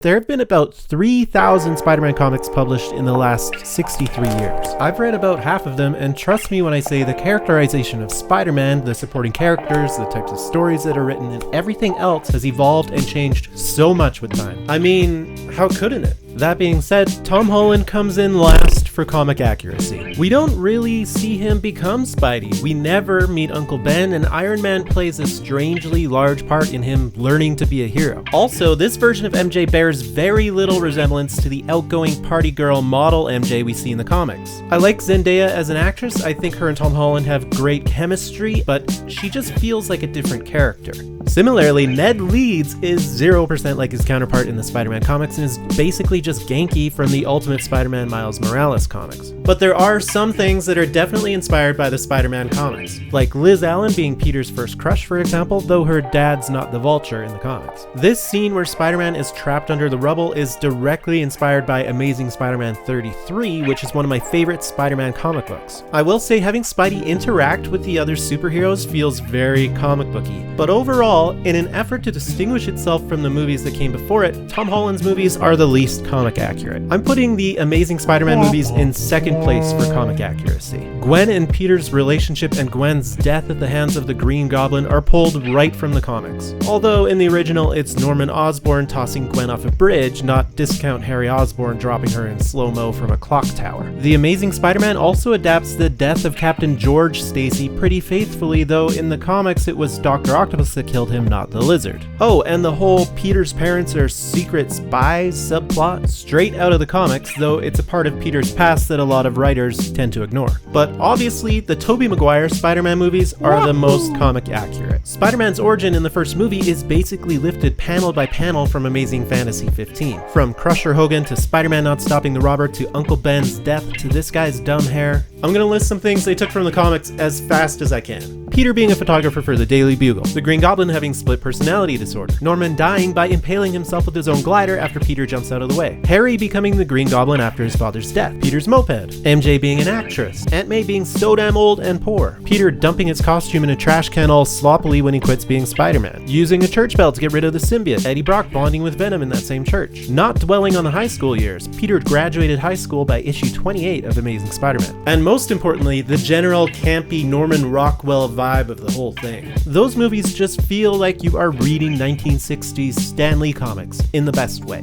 There have been about 3,000 Spider-Man comics published in the last 63 years. I've read about half of them, and trust me when I say the characterization of Spider-Man, the supporting characters, the types of stories that are written, and everything else has evolved and changed so much with time. I mean, how couldn't it? That being said, Tom Holland comes in last for comic accuracy. We don't really see him become Spidey. We never meet Uncle Ben, and Iron Man plays a strangely large part in him learning to be a hero. Also, this version of MJ bears very little resemblance to the outgoing party girl model MJ we see in the comics. I like Zendaya as an actress. I think her and Tom Holland have great chemistry, but she just feels like a different character. Similarly, Ned Leeds is 0% like his counterpart in the Spider-Man comics and is basically just Genki from the Ultimate Spider-Man Miles Morales comics. But there are some things that are definitely inspired by the Spider-Man comics, like Liz Allen being Peter's first crush, for example, though her dad's not the Vulture in the comics. This scene where Spider-Man is trapped under the rubble is directly inspired by Amazing Spider-Man 33, which is one of my favorite Spider-Man comic books. I will say having Spidey interact with the other superheroes feels very comic booky, but overall, in an effort to distinguish itself from the movies that came before it, Tom Holland's movies are the least comic accurate. I'm putting the Amazing Spider-Man movies in second place for comic accuracy. Gwen and Peter's relationship and Gwen's death at the hands of the Green Goblin are pulled right from the comics. Although in the original it's Norman Osborn tossing Gwen off a bridge, not discount Harry Osborn dropping her in slow-mo from a clock tower. The Amazing Spider-Man also adapts the death of Captain George Stacy pretty faithfully, though in the comics it was Dr. Octopus that killed him, not the Lizard. Oh, and the whole Peter's parents are secret spies subplot, straight out of the comics, though it's a part of Peter's past that a lot of writers tend to ignore. But obviously, the Tobey Maguire Spider-Man movies are the most comic accurate. Spider-Man's origin in the first movie is basically lifted panel by panel from Amazing Fantasy 15. From Crusher Hogan to Spider-Man not stopping the robber to Uncle Ben's death to this guy's dumb hair. I'm gonna list some things they took from the comics as fast as I can. Peter being a photographer for the Daily Bugle, the Green Goblin having split personality disorder, Norman dying by impaling himself with his own glider after Peter jumps out of the way, Harry becoming the Green Goblin after his father's death, Peter's moped, MJ being an actress, Aunt May being so damn old and poor, Peter dumping his costume in a trash can all sloppily when he quits being Spider-Man, using a church bell to get rid of the symbiote, Eddie Brock bonding with Venom in that same church, not dwelling on the high school years, Peter graduated high school by issue 28 of Amazing Spider-Man, and most importantly, the general campy Norman Rockwell vibe of the whole thing. Those movies just feel like you are reading 1960s Stan Lee comics in the best way.